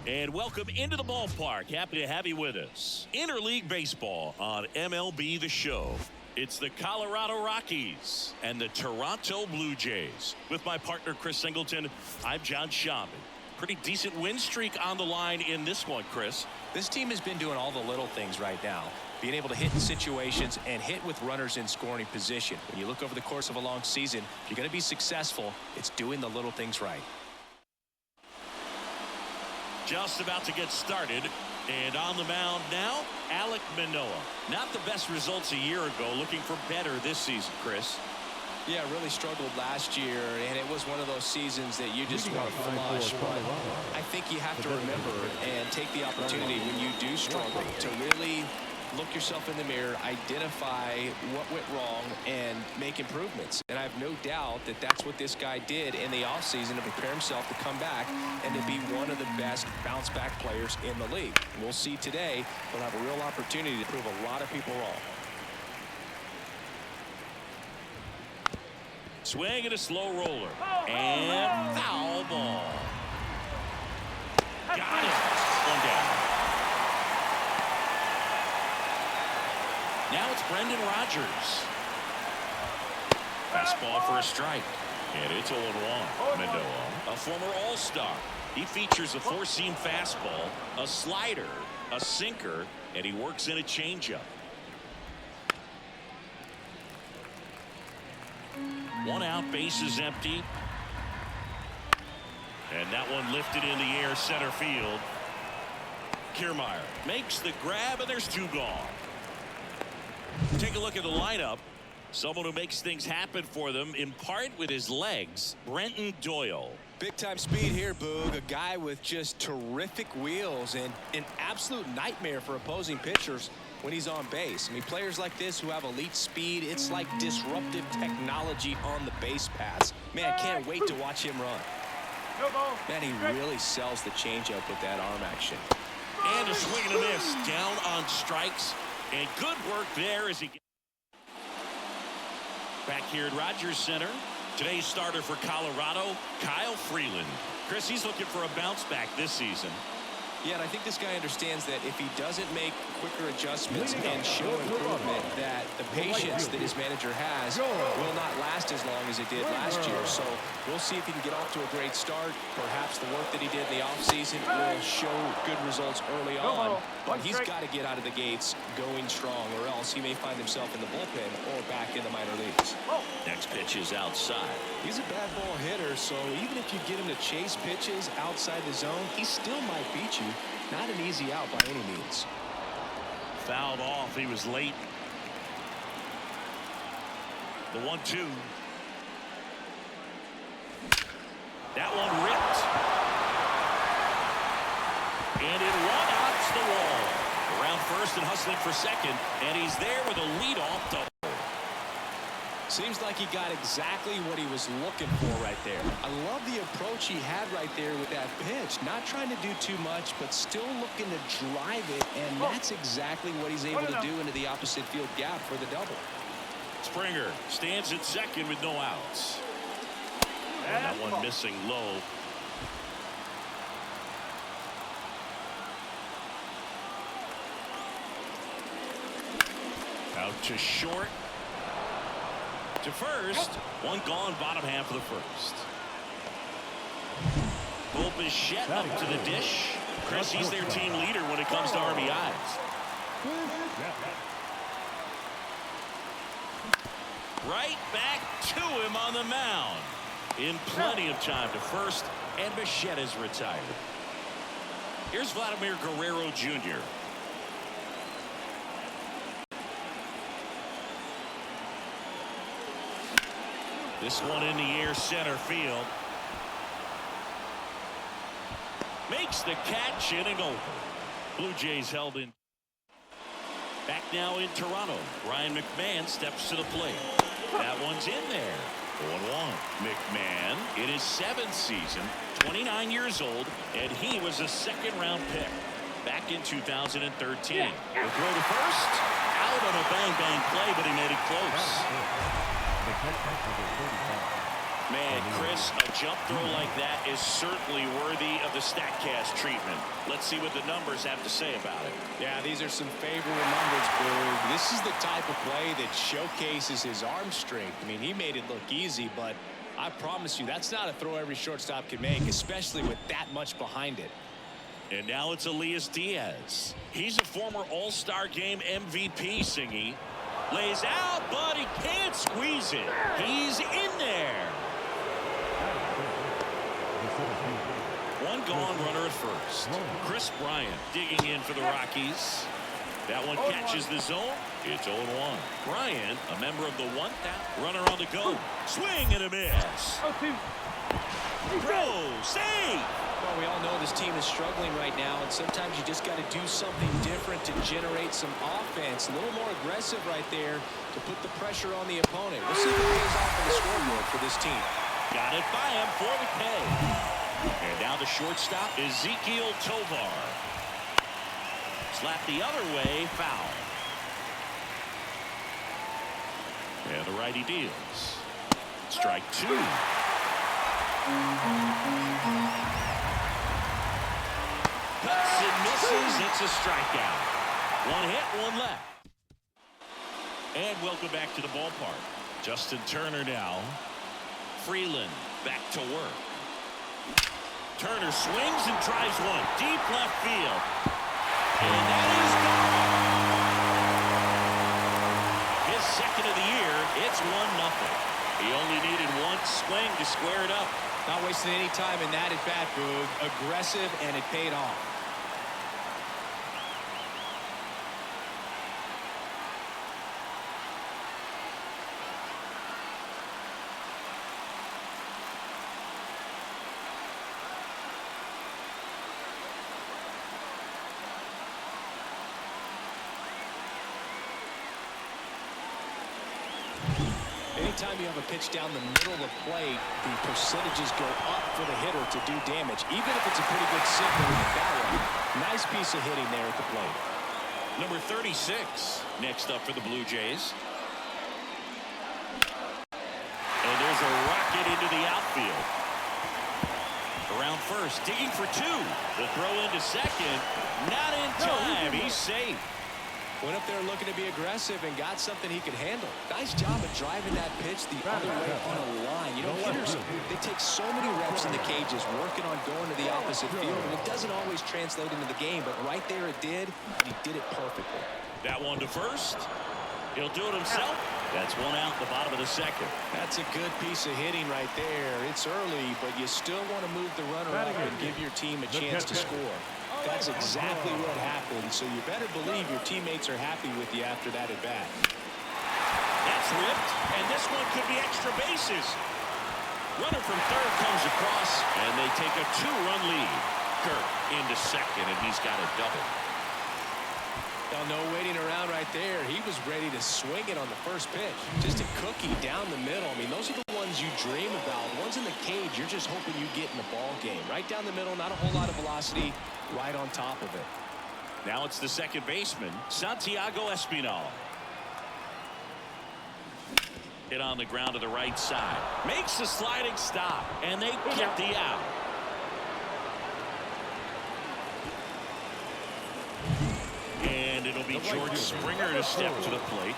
And welcome into the ballpark. Happy to have you with us. Interleague baseball on MLB The Show. It's the Colorado Rockies and the Toronto Blue Jays. With my partner, Chris Singleton, I'm John Schaub. Pretty decent win streak on the line in this one, Chris. This team has been doing all the little things right now. Being able to hit in situations and hit with runners in scoring position. When you look over the course of a long season, if you're going to be successful, it's doing the little things right. Just about to get started. And on the mound now, Alek Manoah. Not the best results a year ago. Looking for better this season, Chris. Yeah, really struggled last year, and it was one of those seasons that you just want to flush. But I think you have to remember and take the opportunity when you do struggle to really look yourself in the mirror, identify what went wrong, and make improvements. And I have no doubt that that's what this guy did in the offseason to prepare himself to come back and to be one of the best bounce-back players in the league. We'll see today. We'll have a real opportunity to prove a lot of people wrong. Swing and a slow roller. And foul ball. Got it. One down. Now it's Brendan Rodgers. Fastball for a strike. And it's 0-1. Manoah, a former All-Star. He features a four-seam fastball, a slider, a sinker, and he works in a changeup. One out, bases empty. And that one lifted in the air, center field. Kiermaier makes the grab, and there's two gone. Take a look at the lineup. Someone who makes things happen for them, in part with his legs, Brenton Doyle. Big-time speed here, Boog. A guy with just terrific wheels and an absolute nightmare for opposing pitchers when he's on base. I mean, players like this who have elite speed, it's like disruptive technology on the base paths. Man, I can't wait to watch him run. Man, he really sells the changeup with that arm action. And a swing and a miss. Down on strikes. And good work there as he gets back here at Rogers Center. Today's starter for Colorado, Kyle Freeland. Chris, he's looking for a bounce back this season. Yeah, and I think this guy understands that if he doesn't make quicker adjustments and show improvement, that the patience that his manager has will not last as long as it did last year. So we'll see if he can get off to a great start. Perhaps the work that he did in the offseason will show good results early on. But he's got to get out of the gates going strong, or else he may find himself in the bullpen or back in the minor leagues. Next pitch is outside. He's a bad ball hitter, so even if you get him to chase pitches outside the zone, he still might beat you. Not an easy out by any means. Fouled off. He was late. The 1-2. That one ripped. And it one-outs the wall. Around first and hustling for second. And he's there with a leadoff double. Seems like he got exactly what he was looking for right there. I love the approach he had right there with that pitch. Not trying to do too much, but still looking to drive it, and that's exactly what he's able to do into the opposite field gap for the double. Springer stands at second with no outs. And that one missing low. Out to short. To first. One gone, bottom half of the first. Bichette up to the dish. Chris, he's their team leader when it comes to RBIs. Right back to him on the mound. In plenty of time to first, and Bichette is retired. Here's Vladimir Guerrero Jr. This one in the air, center field. Makes the catch, inning over. Blue Jays held in. Back now in Toronto. Ryan McMahon steps to the plate. That one's in there. 1-1. McMahon in his 7th season, 29 years old, and he was a second-round pick back in 2013. The throw to first. Out on a bang-bang play, but he made it close. Man, Chris, a jump throw like that is certainly worthy of the StatCast treatment. Let's see what the numbers have to say about it. Yeah, these are some favorable numbers, Boog. This is the type of play that showcases his arm strength. I mean, he made it look easy, but I promise you, that's not a throw every shortstop can make, especially with that much behind it. And now it's Elias Diaz. He's a former All-Star Game MVP, Singy. Lays out, but he can't squeeze it. He's in there. One gone, runner at first. Chris Bryant digging in for the Rockies. That one catches the zone. It's 0-1. Bryant, a member of the 1,000. Runner on the go. Swing and a miss. Throw, save. Well, we all know this team is struggling right now, and sometimes you just got to do something different to generate some offense. A little more aggressive right there to put the pressure on the opponent. We'll see if it pays off on the scoreboard for this team. Got it by him for the K. And now the shortstop, Ezekiel Tovar. Slap the other way, foul. And the righty deals. Strike two. Cuts and misses. It's a strikeout. One hit, one left. And welcome back to the ballpark. Justin Turner now. Freeland back to work. Turner swings and tries one. Deep left field. And that is gone. His second of the year. It's 1-0. He only needed one swing to square it up. Not wasting any time in that at bat, Boog. Aggressive, and it paid off. Anytime you have a pitch down the middle of the plate, the percentages go up for the hitter to do damage, even if it's a pretty good sinker with the barrel. Nice piece of hitting there at the plate. Number 36 next up for the Blue Jays. And there's a rocket into the outfield. Around first, digging for two. The throw into second. Not in time. He's safe. Went up there looking to be aggressive and got something he could handle. Nice job of driving that pitch the other way on a line. You know, hitters, they take so many reps in the cages working on going to the opposite field, and it doesn't always translate into the game, but right there it did, and he did it perfectly. That one to first. He'll do it himself. That's one out in the bottom of the second. That's a good piece of hitting right there. It's early, but you still want to move the runner up and give your team a chance to score. That's exactly what happened, so you better believe your teammates are happy with you after that at bat. That's ripped, and this one could be extra bases. Runner from third comes across, and they take a 2-run lead. Kirk into second, and he's got a double. Now, no waiting around right there. He was ready to swing it on the first pitch. Just a cookie down the middle. I mean, those are the ones you dream about. The ones in the cage, you're just hoping you get in the ball game. Right down the middle, not a whole lot of velocity. Right on top of it. Now it's the second baseman, Santiago Espinal. Hit on the ground to the right side. Makes a sliding stop, and they get the out. And it'll be George Springer to step to the plate.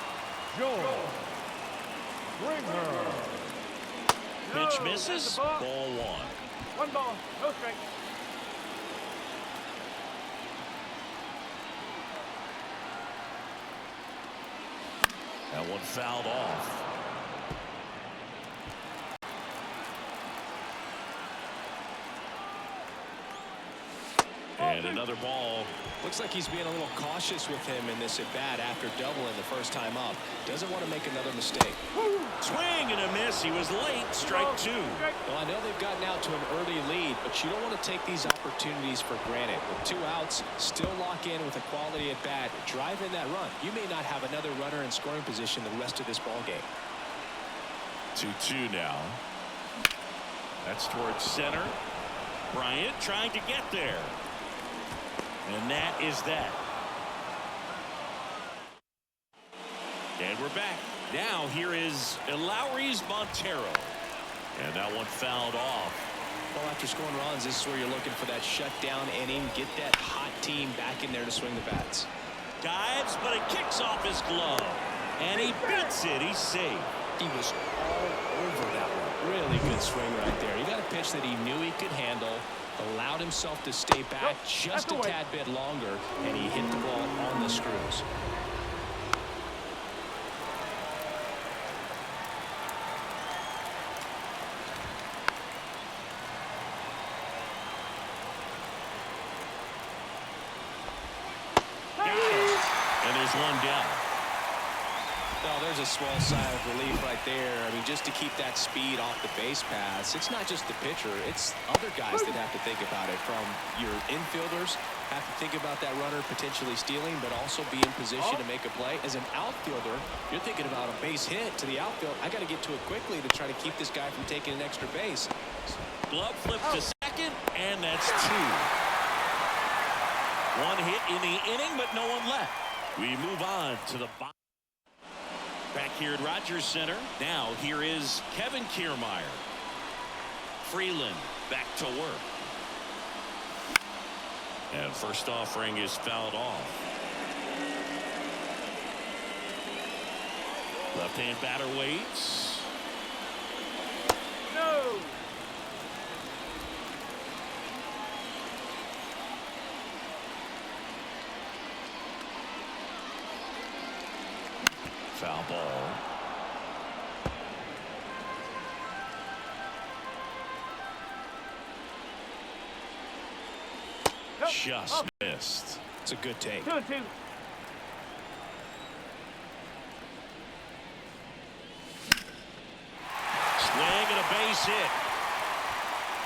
Pitch misses. Ball one. One ball, no strike. That one fouled off. And another ball. Looks like he's being a little cautious with him in this at bat after doubling the first time up. Doesn't want to make another mistake. Swing and a miss. He was late. Strike two. Well, I know they've gotten out to an early lead, but you don't want to take these opportunities for granted. With 2 outs, still lock in with a quality at bat. Drive in that run. You may not have another runner in scoring position the rest of this ball game. 2-2 now. That's towards center. Bryant trying to get there. And that is that. And we're back. Now here is Eleuris Montero. And that one fouled off. Well, after scoring runs, this is where you're looking for that shutdown inning. Get that hot team back in there to swing the bats. Dives, but it kicks off his glove. And he beats it. He's safe. He was all over that one. Really good swing right there. He got a pitch that he knew he could handle, allowed himself to stay back just a tad bit longer, and he hit the ball on the screws. And there's one down. Well, there's a small sigh of relief right there. I mean, just to keep that speed off the base paths. It's not just the pitcher. It's other guys that have to think about it. From your infielders, have to think about that runner potentially stealing, but also be in position to make a play. As an outfielder, you're thinking about a base hit to the outfield. I got to get to it quickly to try to keep this guy from taking an extra base. Glove flip to second, and that's two. One hit in the inning, but no one left. We move on to the bottom. Back here at Rogers Center. Now here is Kevin Kiermaier. Freeland back to work. And first offering is fouled off. Left-hand batter waits. No. Foul ball. Nope. Just missed. It's a good take. 2-2. Swing and a base hit.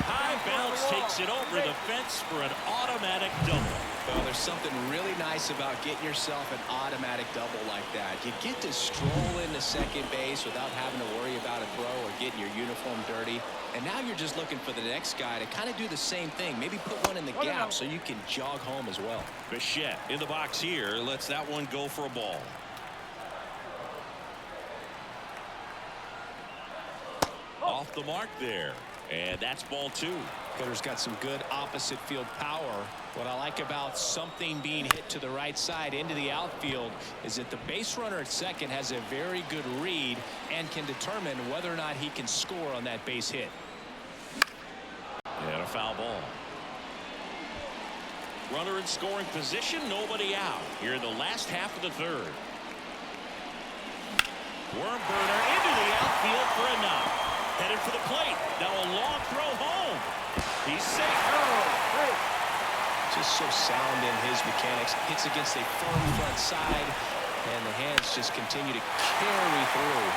High bounce takes it over the fence for an automatic double. Well, there's something really nice about getting yourself an automatic double like that. You get to stroll into second base without having to worry about a throw or getting your uniform dirty. And now you're just looking for the next guy to kind of do the same thing. Maybe put one in the gap so you can jog home as well. Bichette in the box here. Lets that one go for a ball. Off the mark there. And that's ball two. Hitter's got some good opposite field power. What I like about something being hit to the right side into the outfield is that the base runner at second has a very good read and can determine whether or not he can score on that base hit. And a foul ball. Runner in scoring position, nobody out. Here in the last half of the third. Worm burner into the outfield for a knock. Headed for the plate. Now a long throw home. He's safe. Just so sound in his mechanics. Hits against a firm front side, and the hands just continue to carry through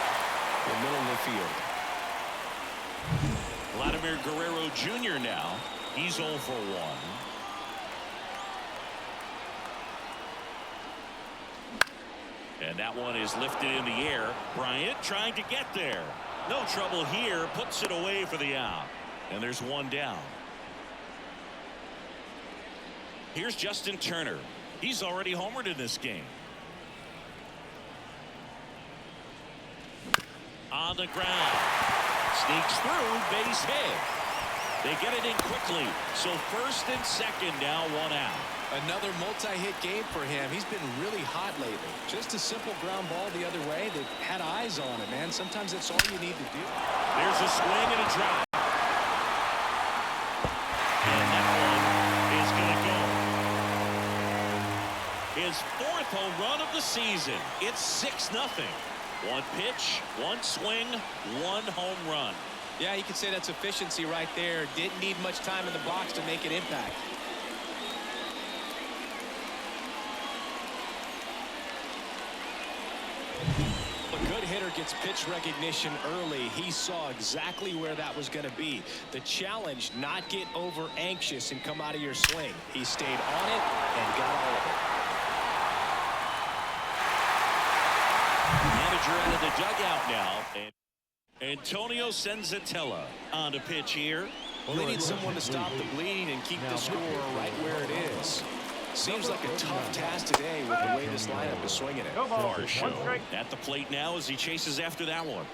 the middle of the field. Vladimir Guerrero Jr. now. He's 0 for 1. And that one is lifted in the air. Bryant trying to get there. No trouble here. Puts it away for the out. And there's one down. Here's Justin Turner. He's already homered in this game. On the ground. Sneaks through, base hit. They get it in quickly. So first and second now, one out. Another multi-hit game for him. He's been really hot lately. Just a simple ground ball the other way that had eyes on it, man. Sometimes that's all you need to do. There's a swing and a drive. And that one is going to go. His fourth home run of the season. It's 6-0. One pitch, one swing, one home run. Yeah, you could say that's efficiency right there. Didn't need much time in the box to make an impact. A good hitter gets pitch recognition early. He saw exactly where that was going to be. The challenge, not get over anxious and come out of your swing. He stayed on it and got all of it. Manager out of the dugout now. And Antonio Senzatella on to pitch here. Well, they need someone to stop the bleeding and keep the score right where it is. Seems like a tough task today with the way this lineup is swinging it. Varsho at the plate now as he chases after that one.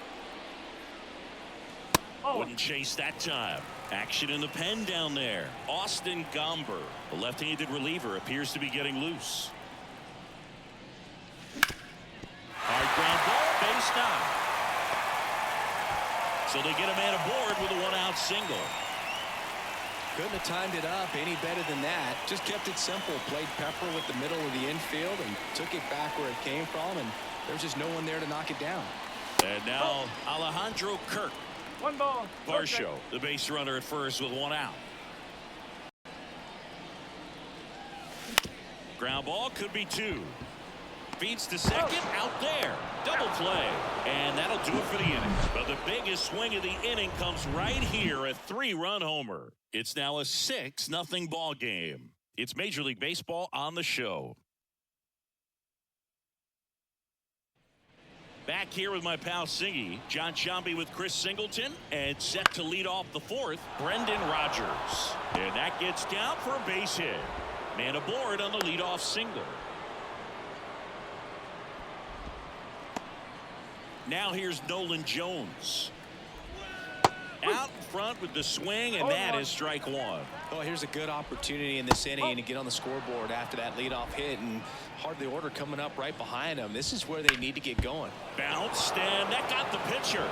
Wouldn't chase that time. Action in the pen down there. Austin Gomber, the left-handed reliever, appears to be getting loose. Hard ground ball, base knock. So they get a man aboard with a one-out single. Couldn't have timed it up any better than that. Just kept it simple. Played pepper with the middle of the infield and took it back where it came from, and there's just no one there to knock it down. And now Alejandro Kirk 1 ball. No strike. Varsho, the base runner at first with one out. Ground ball could be 2. Feeds to second, out there. Double play. And that'll do it for the inning. But the biggest swing of the inning comes right here, a 3-run homer. It's now a 6-0 ball game. It's Major League Baseball on the show. Back here with my pal Singy, John Shambi with Chris Singleton, and set to lead off the 4th, Brendan Rodgers. And that gets down for a base hit. Man aboard on the leadoff single. Now here's Nolan Jones. Out in front with the swing, and that is strike 1. Oh, here's a good opportunity in this inning to get on the scoreboard after that leadoff hit, and hardly order coming up right behind them. This is where they need to get going. Bounced, and that got the pitcher.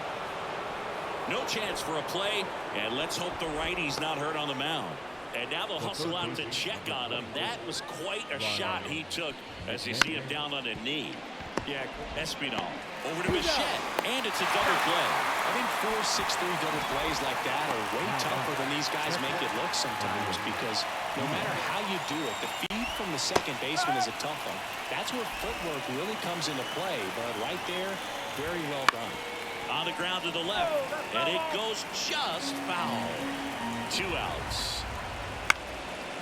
No chance for a play, and let's hope the righty's not hurt on the mound. And now they'll hustle out to check on him. That was quite a shot he took as you see him down on a knee. Yeah, Espinal over to Bichette, and it's a double play. I think 4 6-3 double plays like that are way tougher than these guys make it look sometimes, because no matter how you do it, the feed from the second baseman is a tough one. That's where footwork really comes into play, but right there, very well done. On the ground to the left, and it goes just foul. 2 outs.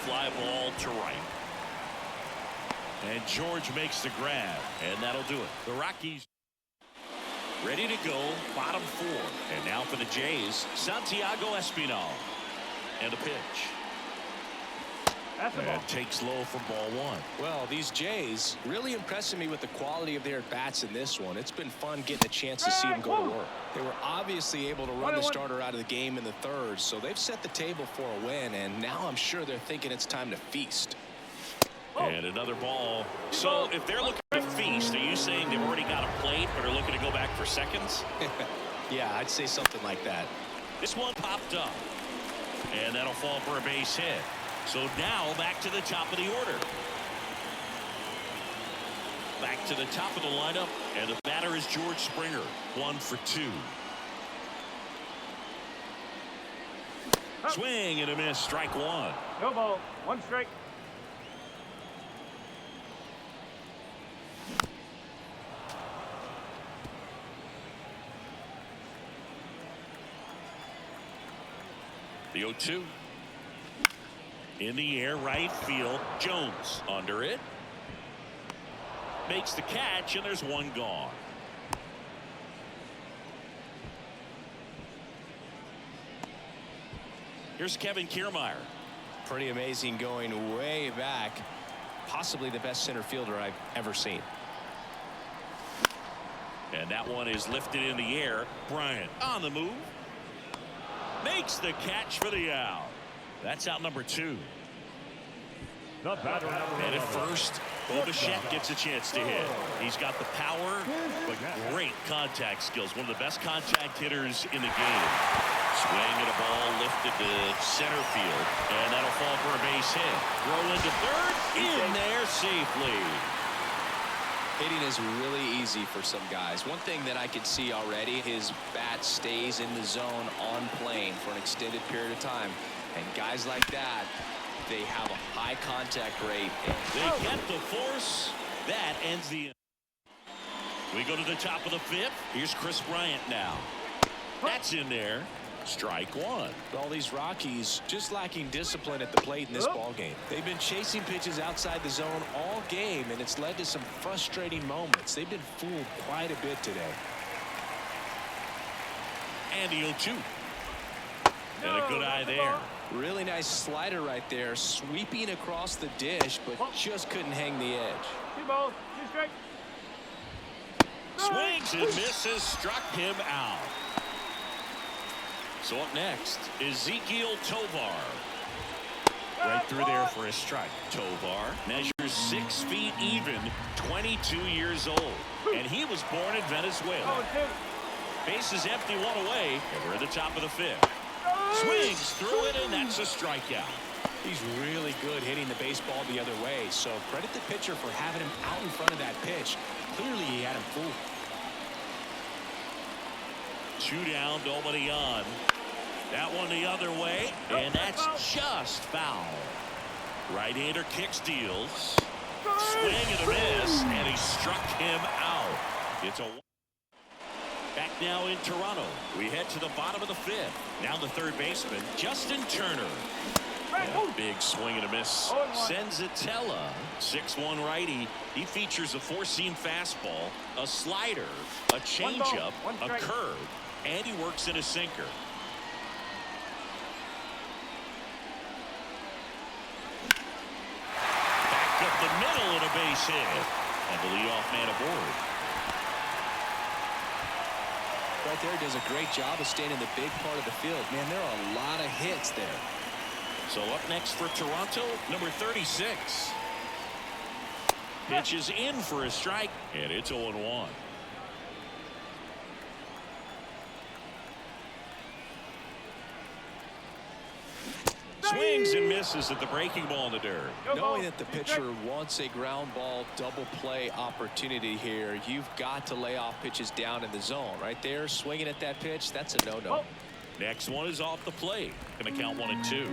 Fly ball to right. And George makes the grab, and that'll do it. The Rockies ready to go, bottom 4. And now for the Jays, Santiago Espinal. And a pitch. And takes low for ball 1. Well, these Jays really impressing me with the quality of their bats in this one. It's been fun getting a chance to see them go to work. They were obviously able to run the starter out of the game in the 3rd, so they've set the table for a win, and now I'm sure they're thinking it's time to feast. And another ball. So if they're looking to feast, are you saying they've already got a plate but are looking to go back for seconds? Yeah, I'd say something like that. This one popped up, and that'll fall for a base hit. So now back to the top of the order. Back to the top of the lineup, and the batter is George Springer. 1 for 2. Swing and a miss. Strike 1. No ball. 1 strike. The 0-2. In the air, right field. Jones under it. Makes the catch, and there's 1 gone. Here's Kevin Kiermaier. Pretty amazing, going way back. Possibly the best center fielder I've ever seen. And that one is lifted in the air. Bryant on the move. Makes the catch for the out. That's out number 2. The batter and at first, Bichette gets a chance to hit. He's got the power, but great contact skills. One of the best contact hitters in the game. Swing at a ball lifted to center field, and that'll fall for a base hit. Throw into 3rd, in there safely. Hitting is really easy for some guys. One thing that I could see already, his bat stays in the zone on plane for an extended period of time. And guys like that, they have a high contact rate. They get the force. That ends the inning. We go to the top of the 5th. Here's Chris Bryant now. That's in there. Strike 1. All these Rockies just lacking discipline at the plate in this ball game. They've been chasing pitches outside the zone all game, and it's led to some frustrating moments. They've been fooled quite a bit today. And the 0-2. And a good eye there. Really nice slider right there, sweeping across the dish, but just couldn't hang the edge. 2 balls, 2 strikes. Swings and misses, struck him out. So up next, Ezekiel Tovar. Right through there for a strike. Tovar measures 6 feet even, 22 years old. And he was born in Venezuela. Bases empty, 1 away, and we're at the top of the 5th. Swings through it, and that's a strikeout. He's really good hitting the baseball the other way, so credit the pitcher for having him out in front of that pitch. Clearly he had him fooled. 2 down, nobody on. That one the other way, and that's just foul. Right-hander kicks, deals. Swing and a miss, and he struck him out. It's a back now in Toronto. We head to the bottom of the 5th. Now the third baseman, Justin Turner. Yeah, big swing and a miss. Senzatella, 6'1" righty. He features a 4-seam fastball, a slider, a changeup, a curve, and he works in a sinker. Back up the middle and a base hit. And the leadoff man aboard. Right there, does a great job of staying in the big part of the field. Man, there are a lot of hits there. So up next for Toronto, number 36. Pitches in for a strike, and it's 0-1. Swings and misses at the breaking ball in the dirt. Knowing that the pitcher wants a ground ball double play opportunity here, you've got to lay off pitches down in the zone. Right there, swinging at that pitch, that's a no-no. Next one is off the plate. Going to count 1-2.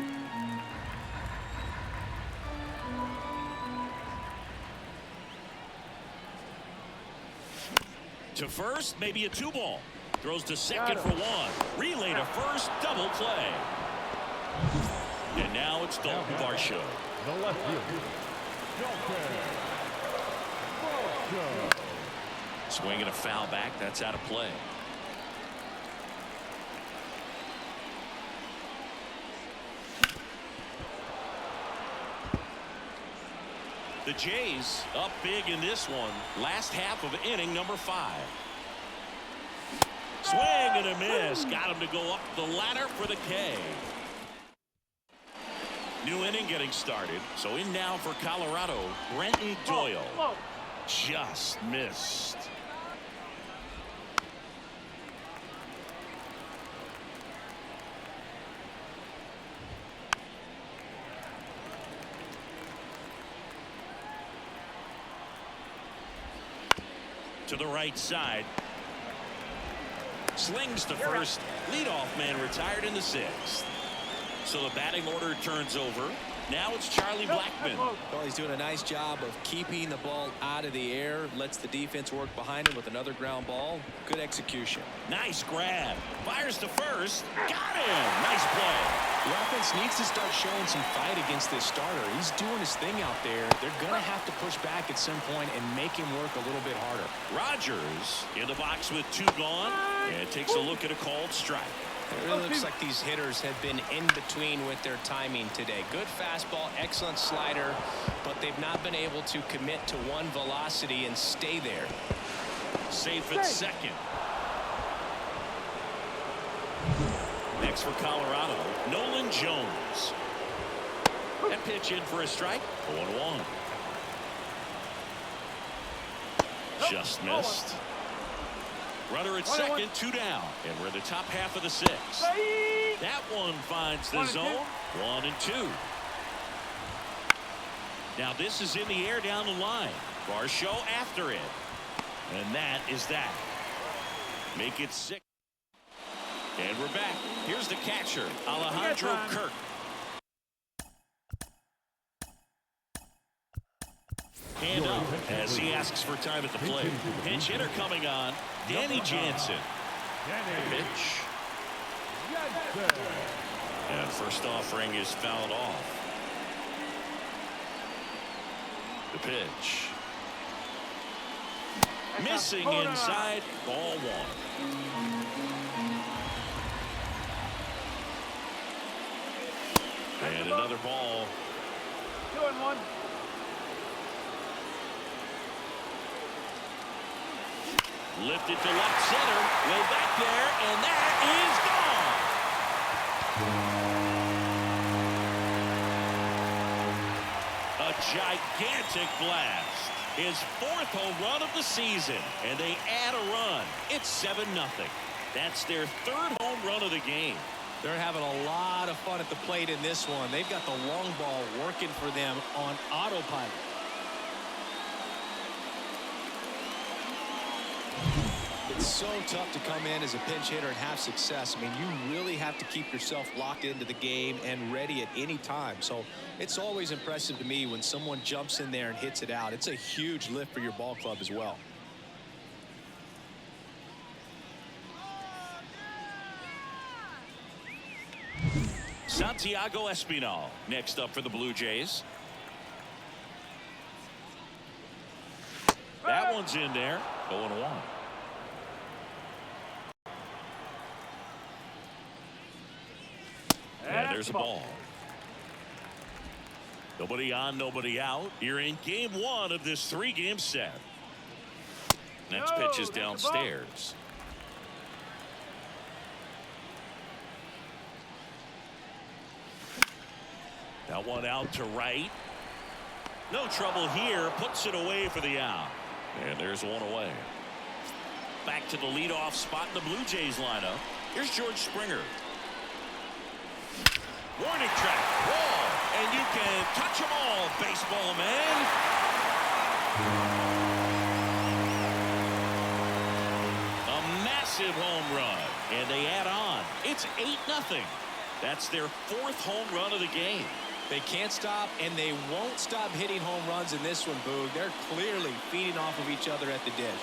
To first, maybe a 2-ball. Throws to second for 1. Relay to first, double play. And now it's Dalton Varsho. The left field. Swing and a foul back. That's out of play. The Jays up big in this one. Last half of inning number 5. Swing and a miss. Got him to go up the ladder for the K. New inning getting started. So in now for Colorado, Brenton Doyle. Just missed. To the right side. Slings to first. Leadoff man retired in the 6th. So the batting order turns over. Now it's Charlie Blackmon. Well, he's doing a nice job of keeping the ball out of the air. Lets the defense work behind him with another ground ball. Good execution. Nice grab. Fires to first. Got him. Nice play. The offense needs to start showing some fight against this starter. He's doing his thing out there. They're going to have to push back at some point and make him work a little bit harder. Rogers in the box with 2 gone. And takes a look at a called strike. It really looks like these hitters have been in between with their timing today. Good fastball, excellent slider, but they've not been able to commit to one velocity and stay there. Safe at second. Next for Colorado, Nolan Jones. That pitch in for a strike. 0-1. Just missed. Runner at second, 2 down, and we're in the top half of the 6th. That one finds the zone. 1-2. Now this is in the air down the line. Varsho after it, and that is that. Make it 6. And we're back. Here's the catcher, Alejandro Kirk. Hand up as he asks for time at the plate. Pinch hitter coming on, Danny Jansen. Pitch. And first offering is fouled off. The pitch. Missing inside, ball 1. And another ball. 2-1. Lifted to left center, way back there, and that is gone. gigantic blast. His 4th home run of the season, and they add a run. It's 7-0. That's their 3rd home run of the game. They're having a lot of fun at the plate in this one. They've got the long ball working for them on autopilot. It's so tough to come in as a pinch hitter and have success. I mean, you really have to keep yourself locked into the game and ready at any time. So it's always impressive to me when someone jumps in there and hits it out. It's a huge lift for your ball club as well. Santiago Espinal next up for the Blue Jays. That one's in there. 0-1. And there's a ball. Nobody on, nobody out. You're in game 1 of this 3-game set. Next pitch is downstairs. That one out to right. No trouble here. Puts it away for the out. And there's one away. Back to the leadoff spot in the Blue Jays lineup. Here's George Springer. Warning track. Wall. And you can touch them all, baseball man. A massive home run. And they add on. It's 8-0. That's their 4th home run of the game. They can't stop, and they won't stop hitting home runs in this one, Boog. They're clearly feeding off of each other at the dish.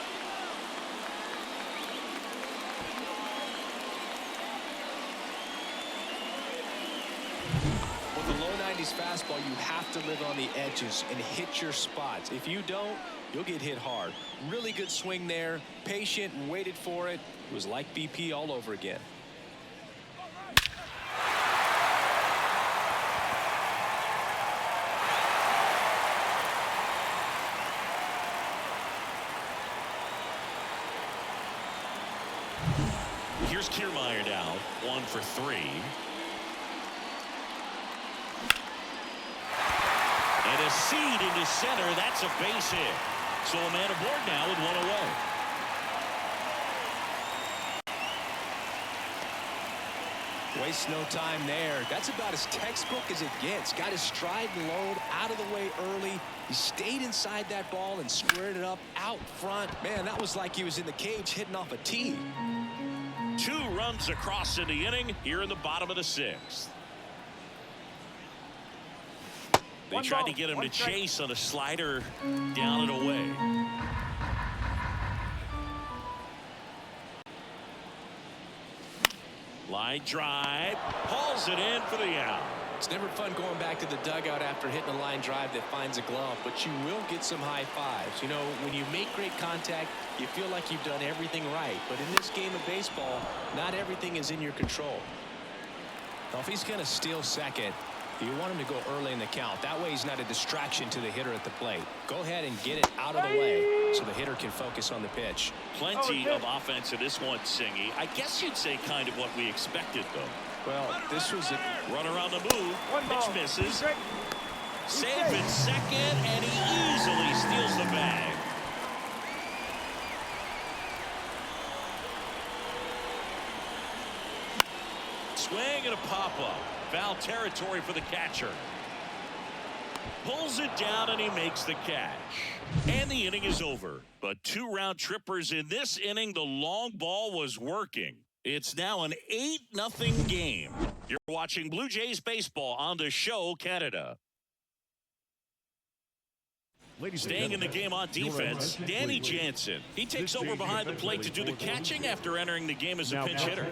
With the low 90s fastball, you have to live on the edges and hit your spots. If you don't, you'll get hit hard. Really good swing there. Patient and waited for it. It was like BP all over again. Here's Kiermaier now, 1 for 3. And a seed into center. That's a base hit. So a man aboard now with 1 away. Wastes no time there. That's about as textbook as it gets. Got his stride and load out of the way early. He stayed inside that ball and squared it up out front. Man, that was like he was in the cage hitting off a tee. 2 runs across in the inning here in the bottom of the 6th. They tried to get him to chase on a slider down and away. Line drive, hauls it in for the out. It's never fun going back to the dugout after hitting a line drive that finds a glove, but you will get some high fives. You know, when you make great contact, you feel like you've done everything right. But in this game of baseball, not everything is in your control. Now, if he's going to steal second, you want him to go early in the count. That way he's not a distraction to the hitter at the plate. Go ahead and get it out of the way so the hitter can focus on the pitch. Plenty of offense in this one, Singy. I guess you'd say kind of what we expected, though. Well, this was a run around the move. Pitch misses. Save in second, and he easily steals the bag. Swing and a pop-up. Foul territory for the catcher. Pulls it down, and he makes the catch. And the inning is over. But 2 round trippers in this inning. The long ball was working. It's now an 8-0 game. You're watching Blue Jays baseball on the show, Canada. Staying in the game on defense, Danny Jansen. He takes over behind the plate to do the catching after entering the game as a pinch hitter.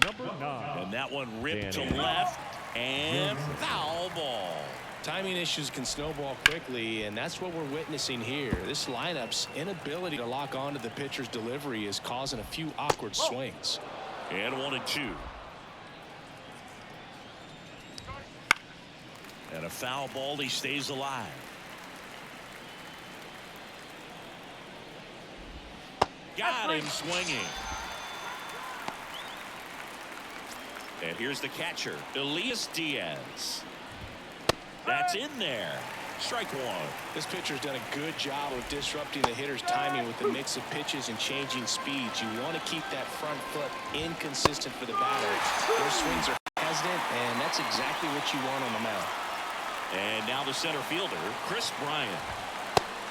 Number 9. And that one ripped to left and foul ball. Timing issues can snowball quickly, and that's what we're witnessing here. This lineup's inability to lock onto the pitcher's delivery is causing a few awkward swings. And 1-2. And a foul ball. He stays alive. Got him swinging. And here's the catcher, Elias Diaz. That's in there. Strike one. This pitcher's done a good job of disrupting the hitter's timing with the mix of pitches and changing speeds. You want to keep that front foot inconsistent for the batter. Their swings are hesitant, and that's exactly what you want on the mound. And now the center fielder, Chris Bryant.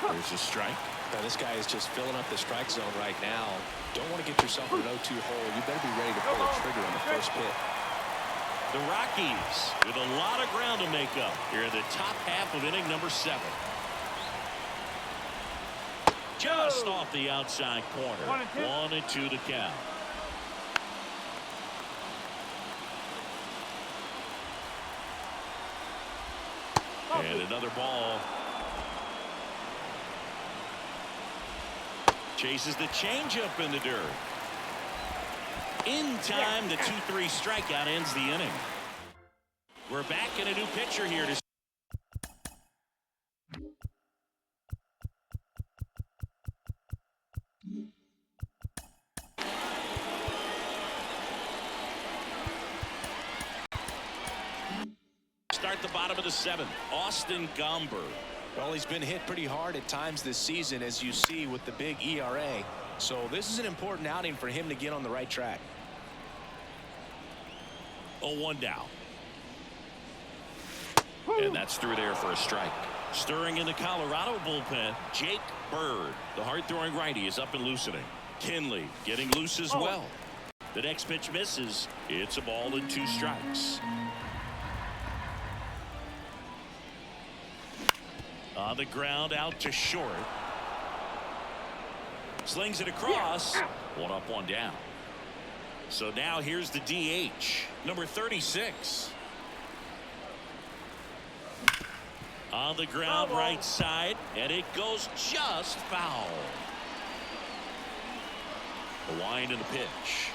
There's a strike. Now this guy is just filling up the strike zone right now. Don't want to get yourself in an 0-2 hole. You better be ready to pull the trigger on the first pitch. The Rockies with a lot of ground to make up here in the top half of inning number 7. Just off the outside corner. 1-2 to count. And another ball. Chases the changeup in the dirt. In time, the 2-3 strikeout ends the inning. We're back in a new pitcher here to start the bottom of the 7th. Austin Gomber. Well, he's been hit pretty hard at times this season, as you see with the big ERA. So this is an important outing for him to get on the right track. 0-1 now. And that's through there for a strike. Stirring in the Colorado bullpen, Jake Bird. The hard-throwing righty is up and loosening. Kinley getting loose as well. The next pitch misses. It's a ball and 2 strikes. On the ground, out to short. Slings it across. 1 up, 1 down. So now here's the DH, number 36. On the ground, right side, and it goes just foul. The wind and the pitch.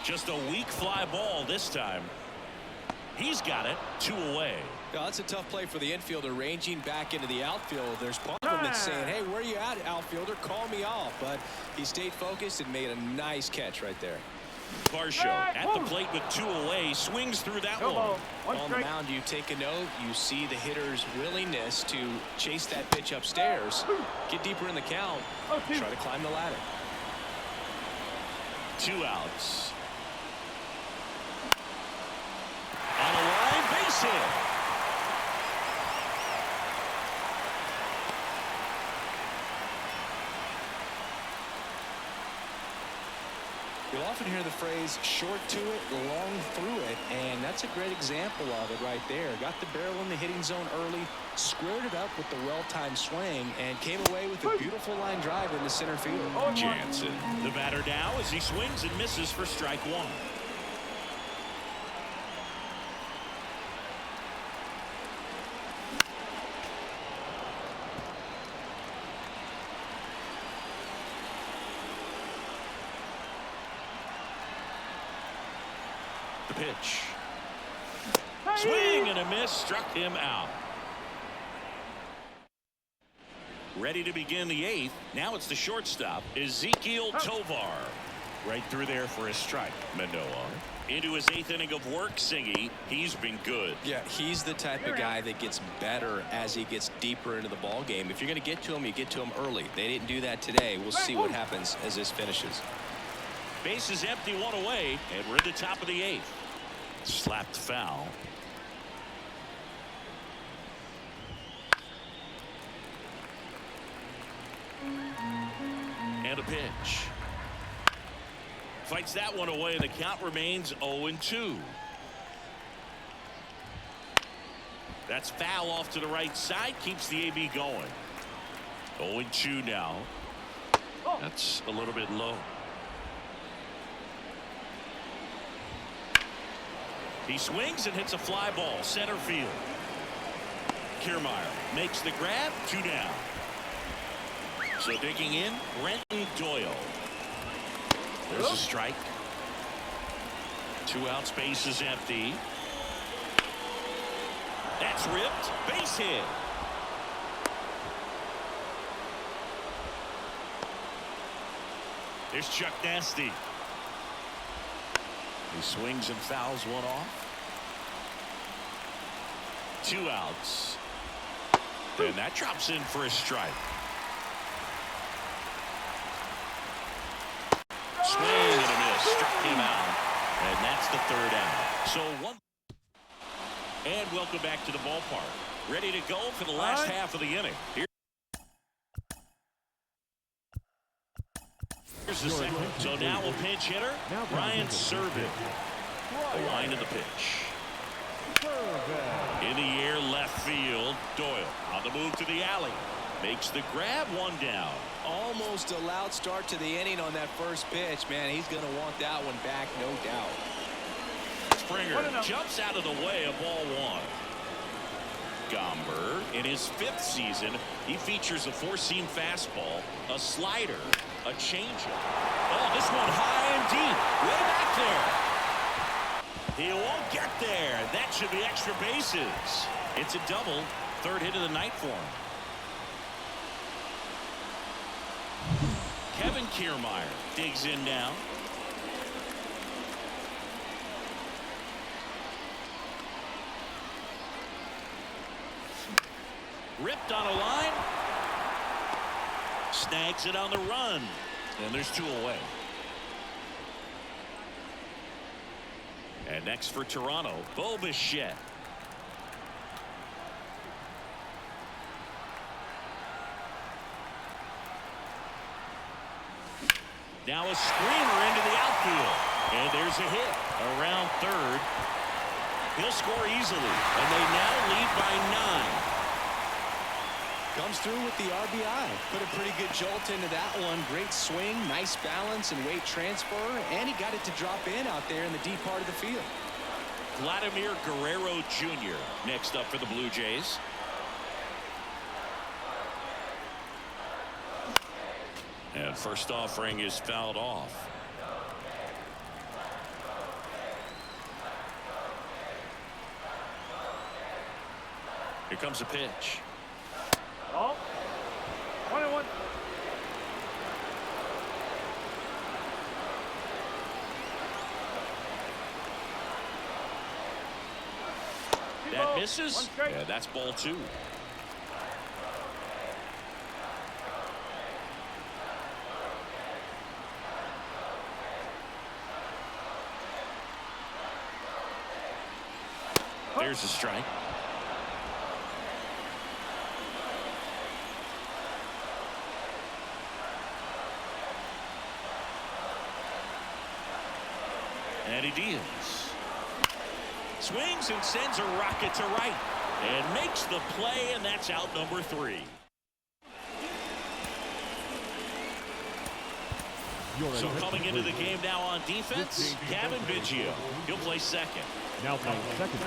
Just a weak fly ball this time. He's got it. 2 away. Well, that's a tough play for the infielder, ranging back into the outfield. There's part of him that's saying, hey, where are you at, outfielder? Call me off. But he stayed focused and made a nice catch right there. Varsho at the plate with 2 away, swings through that one. On the mound, you take a note. You see the hitter's willingness to chase that pitch upstairs, get deeper in the count, try to climb the ladder. 2 outs. On a line, base hit. You'll often hear the phrase short to it, long through it, and that's a great example of it right there. Got the barrel in the hitting zone early, squared it up with the well-timed swing, and came away with a beautiful line drive into center field. Jansen, the batter now as he swings and misses for strike 1. Pitch. Swing and a miss, struck him out. Ready to begin the 8th. Now it's the shortstop, Ezekiel Tovar. Right through there for a strike. Manoah into his 8th inning of work. Singy, he's been good. Yeah, he's the type of guy that gets better as he gets deeper into the ball game. If you're going to get to him, you get to him early. They didn't do that today. We'll see what happens as this finishes. Base is empty, 1 away, and we're at the top of the 8th. Slapped foul. And a pitch. Fights that one away, and the count remains 0-2. That's foul off to the right side, keeps the AB going. 0-2 now. That's a little bit low. He swings and hits a fly ball center field. Kiermaier makes the grab. 2 down. So digging in, Brenton Doyle. There's a strike. 2 outs, base is empty. That's ripped. Base hit. There's Chuck Nasty. He swings and fouls one off. 2 outs. And that drops in for a strike. Swing and a miss. Struck him out. And that's the 3rd out. So one. And welcome back to the ballpark. Ready to go for the last half of the inning. Here's the second. So now a pinch hitter, Ryan Servin. The line of the pitch. In the air, left field. Doyle on the move to the alley. Makes the grab, 1 down. Almost a loud start to the inning on that first pitch. Man, he's going to want that one back, no doubt. Springer jumps out of the way of ball 1. Gomber, in his 5th season, he features a 4-seam fastball, a slider, a changeup. Oh, this one high and deep, way back there. He won't get there. That should be extra bases. It's a double, 3rd hit of the night for him. Kevin Kiermaier digs in now. Ripped on a line. Snags it on the run. And there's 2 away. And next for Toronto, Bichette. Now a screamer into the outfield. And there's a hit around 3rd. He'll score easily. And they now lead by 9. Comes through with the RBI. Put a pretty good jolt into that one. Great swing, nice balance and weight transfer. And he got it to drop in out there in the deep part of the field. Vladimir Guerrero Jr. next up for the Blue Jays. And first offering is fouled off. Here comes a pitch. Oh, 1-1. That misses. Yeah, that's ball 2. There's a strike. Elias Diaz swings and sends a rocket to right and makes the play, and that's out number 3. So coming into the game now on defense, Kevin Biggio. He'll play second. Now playing second.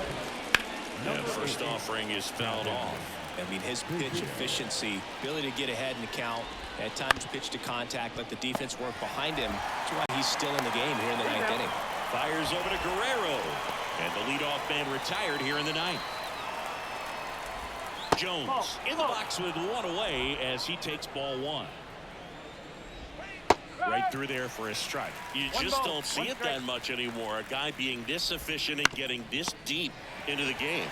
And first offering is fouled off. I mean, his pitch efficiency, ability to get ahead in the count, at times pitch to contact, let the defense work behind him. That's why he's still in the game here in the 9th inning. Fires over to Guerrero. And the leadoff man retired here in the 9th. Jones in the box with 1 away as he takes ball 1. Right through there for a strike. You just don't see it that much anymore. A guy being this efficient and getting this deep into the game.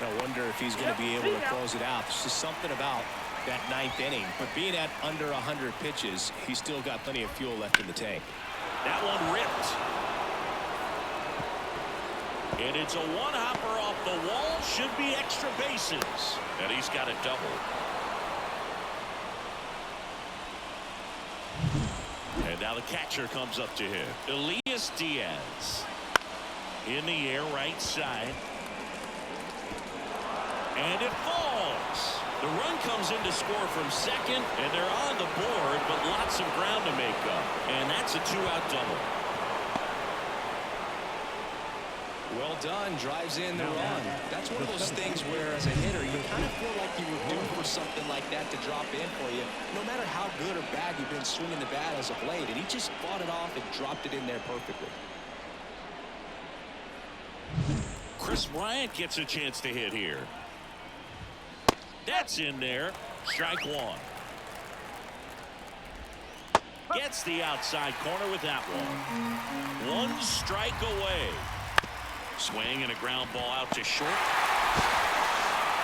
I wonder if he's going to be able to close it out. There's just something about that 9th inning. But being at under 100 pitches, he's still got plenty of fuel left in the tank. That one ripped. And it's a one-hopper off the wall. Should be extra bases. And he's got a double. And now the catcher comes up to him. Elias Diaz. In the air, right side. And it falls. The run comes in to score from second, and they're on the board, but lots of ground to make up. And that's a 2-out double. Well done. Drives in the run. That's one of those things where, as a hitter, you kind of feel like you were due for something like that to drop in for you, no matter how good or bad you've been swinging the bat as of late. And he just fought it off and dropped it in there perfectly. Chris Bryant gets a chance to hit here. That's in there. Strike 1. Gets the outside corner with that one. 1 strike away. Swing and a ground ball out to short.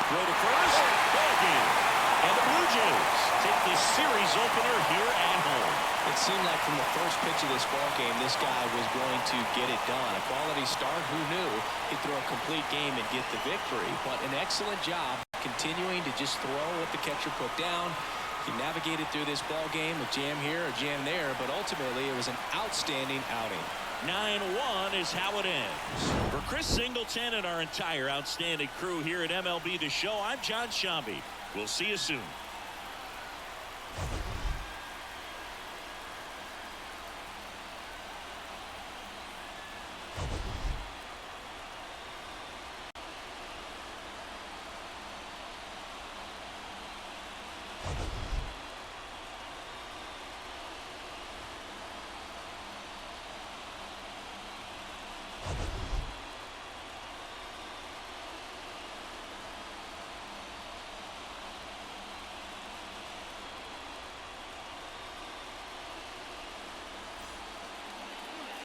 throw to first. Ball game. And the Blue Jays take the series opener here at home. It seemed like from the first pitch of this ball game, this guy was going to get it done. A quality start. Who knew he'd throw a complete game and get the victory? But an excellent job continuing to just throw what the catcher put down. He navigated through this ball game with jam here or jam there, but ultimately it was an outstanding outing. 9-1 is how it ends. For Chris Singleton and our entire outstanding crew here at MLB The Show, I'm John Shambi. We'll see you soon.